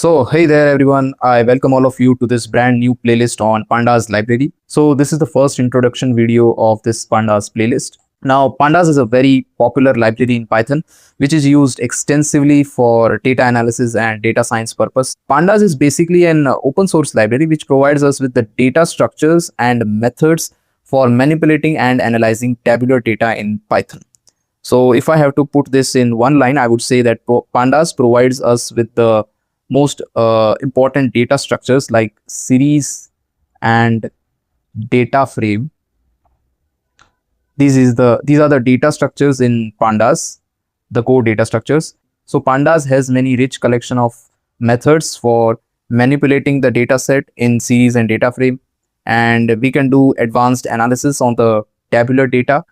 So, hey there everyone, I welcome all of you to this brand new playlist on Pandas library. So, this is the first introduction video of this Pandas playlist. Now, Pandas is a very popular library in Python, which is used extensively for data analysis and data science purpose. Pandas is basically an open source library which provides us with the data structures and methods for manipulating and analyzing tabular data in Python. So, if I have to put this in one line, I would say that Pandas provides us with the most important data structures like series and data frame. These are the data structures in Pandas, the core data structures. So Pandas has many rich collection of methods for manipulating the data set in series and data frame, and we can do advanced analysis on the tabular data.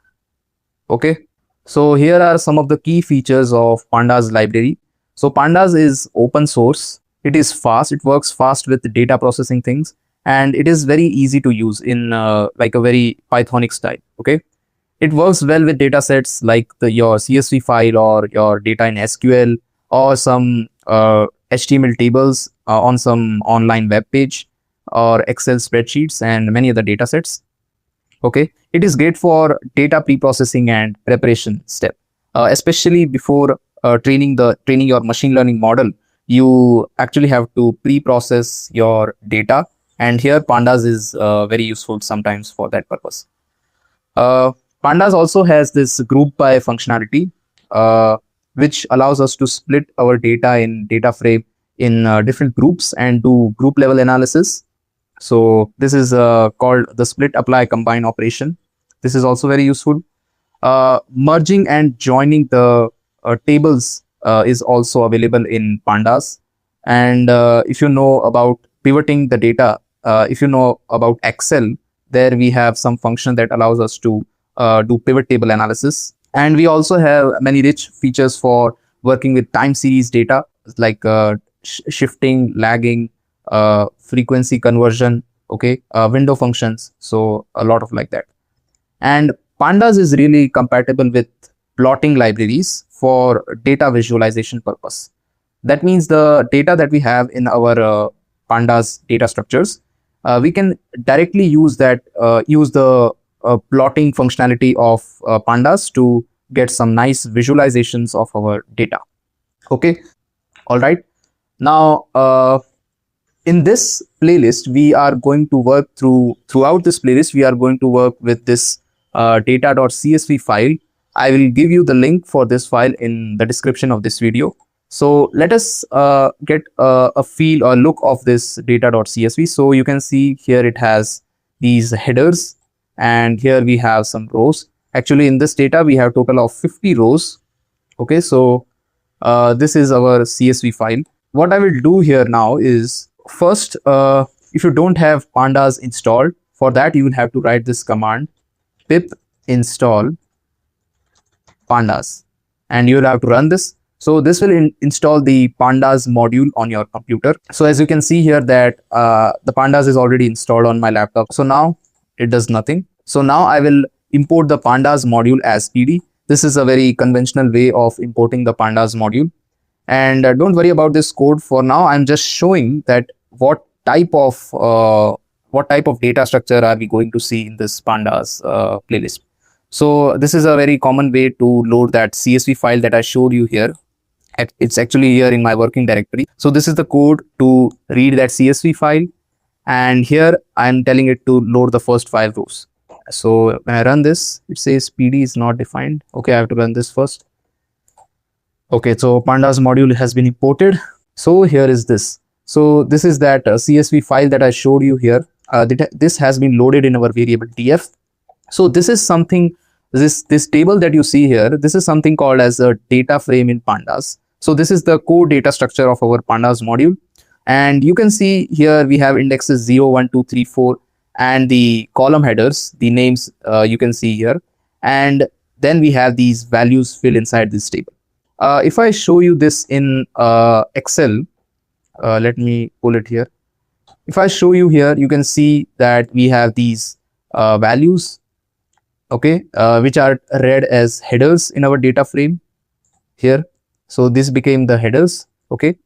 Okay, so here are some of the key features of Pandas library. So Pandas is open source. It is fast. It works fast with data processing things, and it is very easy to use in like a very Pythonic style. Okay, it works well with data sets like your CSV file or your data in SQL or some HTML tables on some online web page or Excel spreadsheets and many other data sets. Okay, it is great for data pre-processing and preparation step, especially before training your machine learning model. You actually have to pre-process your data, and here Pandas is very useful sometimes for that purpose. Pandas also has this group by functionality, which allows us to split our data in data frame in different groups and do group level analysis. So this is called the split apply combine operation. This is also very useful. Merging and joining the tables is also available in Pandas. And if you know about pivoting the data, if you know about Excel, there we have some function that allows us to do pivot table analysis. And we also have many rich features for working with time series data like shifting, lagging, frequency conversion, okay, window functions. So a lot of like that. And Pandas is really compatible with plotting libraries for data visualization purpose. That means the data that we have in our Pandas data structures, we can directly use that, use the plotting functionality of Pandas to get some nice visualizations of our data. Okay, all right. Now, in this playlist, we are going to work throughout this playlist, we are going to work with this data.csv file. I will give you the link for this file in the description of this video. So let us get a feel or look of this data.csv. So you can see here it has these headers, and here we have some rows. Actually, in this data, we have total of 50 rows. Okay, so this is our CSV file. What I will do here now is first, if you don't have Pandas installed, for that you will have to write this command pip install Pandas, and you will have to run this. So this will install the Pandas module on your computer. So as you can see here that the Pandas is already installed on my laptop. So now it does nothing. So now I will import the Pandas module as PD. This is a very conventional way of importing the Pandas module. And don't worry about this code for now. I'm just showing that what type of data structure are we going to see in this Pandas playlist. So this is a very common way to load that CSV file that I showed you here. It's actually here in my working directory. So this is the code to read that CSV file. And here I'm telling it to load the first 5 rows. So when I run this, it says PD is not defined. Okay, I have to run this first. Okay, so Pandas module has been imported. So here is this. So this is that CSV file that I showed you here. This has been loaded in our variable df. So this is something, this table that you see here, this is something called as a data frame in Pandas. So this is the core data structure of our Pandas module. And you can see here we have indexes 0, 1, 2, 3, 4, and the column headers, the names you can see here. And then we have these values fill inside this table. If I show you this in Excel, let me pull it here. If I show you here, you can see that we have these values, okay, which are read as headers in our data frame here. So this became the headers, okay.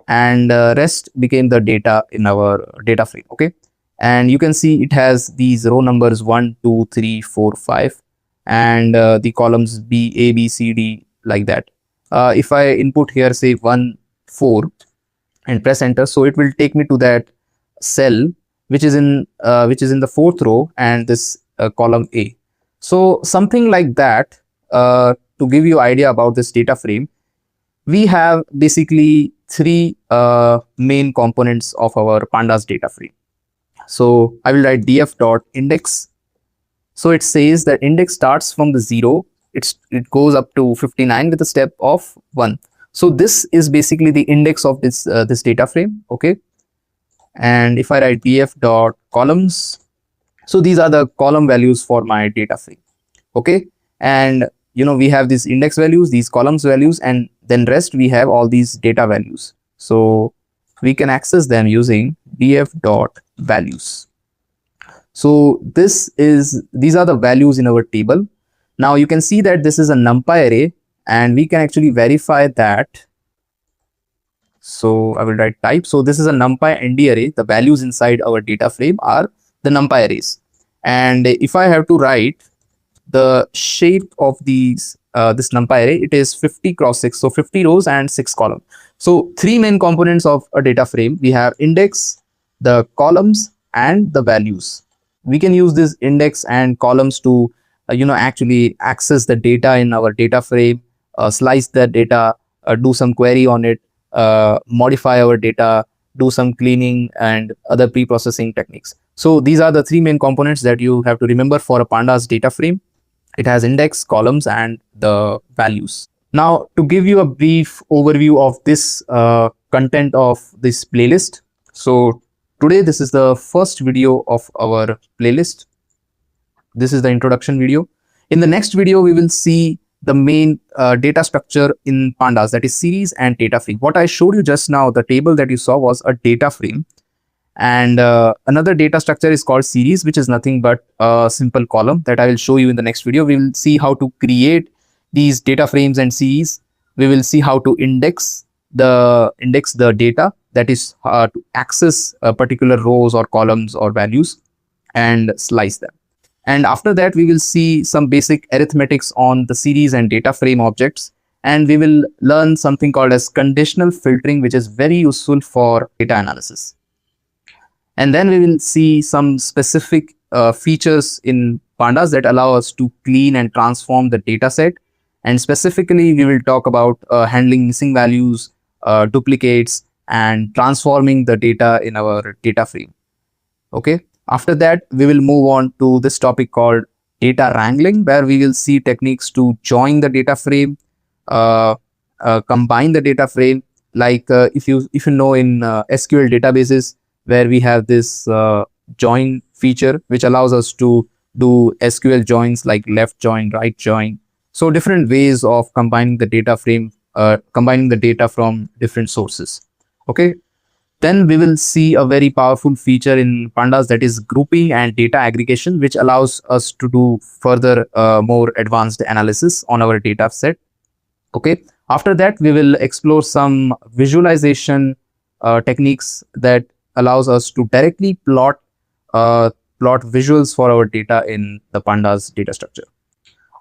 and rest became the data in our data frame. Okay, and you can see it has these row numbers 1, 2, 3, 4, 5, and the columns A, B, C, D, like that. If I input here, say 1, 4, and press enter, so it will take me to that cell which is in the fourth row and this column A. So something like that. To give you idea about this data frame, we have basically three main components of our pandas data frame. So I will write df.index. So it says that index starts from the 0, it goes up to 59 with a step of 1. So this is basically the index of this this data frame. Okay, and if I write df.columns, so these are the column values for my data frame. Okay, and we have these index values, these columns values, and then rest we have all these data values. So we can access them using df.values. So these are the values in our table. Now you can see that this is a numpy array, and we can actually verify that. So I will write type. So this is a numpy nd array. The values inside our data frame are the numpy arrays. And if I have to write the shape of these this numpy array, it is 50 cross 6, so 50 rows and 6 columns. So three main components of a data frame: we have index, the columns, and the values. We can use this index and columns to actually access the data in our data frame, slice the data, do some query on it, modify our data, do some cleaning and other pre-processing techniques. So these are the three main components that you have to remember for a pandas data frame. It has index, columns, and the values. Now, to give you a brief overview of this content of this playlist. So today, this is the first video of our playlist. This is the introduction video. In the next video, we will see the main data structure in pandas, that is series and data frame. What I showed you just now, the table that you saw, was a data frame. And another data structure is called series, which is nothing but a simple column that I will show you in the next video. We will see how to create these data frames and series. We will see how to index the data, that is to access particular rows or columns or values and slice them. And after that, we will see some basic arithmetics on the series and data frame objects. And we will learn something called as conditional filtering, which is very useful for data analysis. And then we will see some specific features in pandas that allow us to clean and transform the data set. And specifically, we will talk about handling missing values, duplicates, and transforming the data in our data frame. Okay. After that, we will move on to this topic called data wrangling, where we will see techniques to join the data frame, combine the data frame. Like if you know in SQL databases, where we have this join feature, which allows us to do SQL joins like left join, right join. So different ways of combining the data frame, combining the data from different sources. Okay. Then we will see a very powerful feature in pandas, that is grouping and data aggregation, which allows us to do further more advanced analysis on our data set. Okay. After that, we will explore some visualization techniques that allows us to directly plot visuals for our data in the pandas data structure.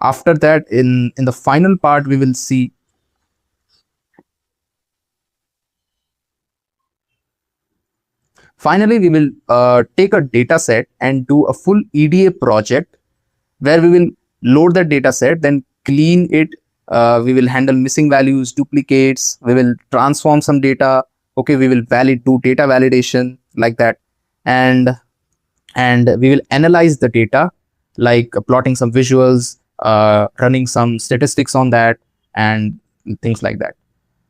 After that, in the final part, we will see finally, we will take a data set and do a full EDA project where we will load the data set, then clean it. We will handle missing values, duplicates. We will transform some data. Okay, we will do data validation like that, and we will analyze the data, like plotting some visuals, running some statistics on that, and things like that.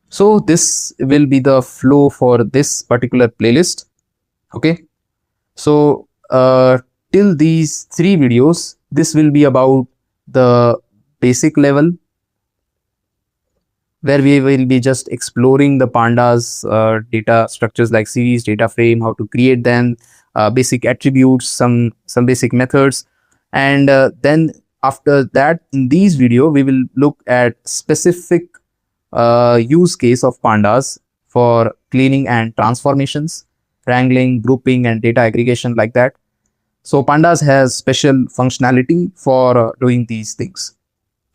So this will be the flow for this particular playlist. Okay, so till these three videos, this will be about the basic level, where we will be just exploring the pandas data structures like series, data frame, how to create them, basic attributes, some basic methods. And then after that, in these video, we will look at specific use case of pandas for cleaning and transformations, wrangling, grouping, and data aggregation like that. So Pandas has special functionality for doing these things.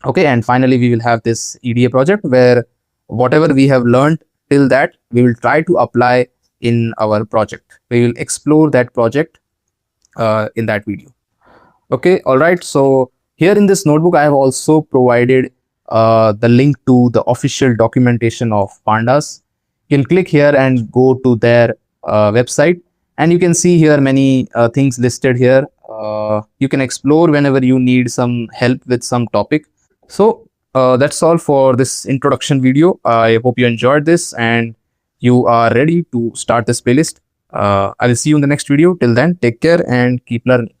Okay, and finally, we will have this EDA project where whatever we have learned till that, we will try to apply in our project. We will explore that project in that video. Okay, all right. So here in this notebook, I have also provided the link to the official documentation of Pandas. You can click here and go to their website, and you can see here many things listed here. You can explore whenever you need some help with some topic. So that's all for this introduction video. I hope you enjoyed this and you are ready to start this playlist. I will see you in the next video. Till then, take care and keep learning.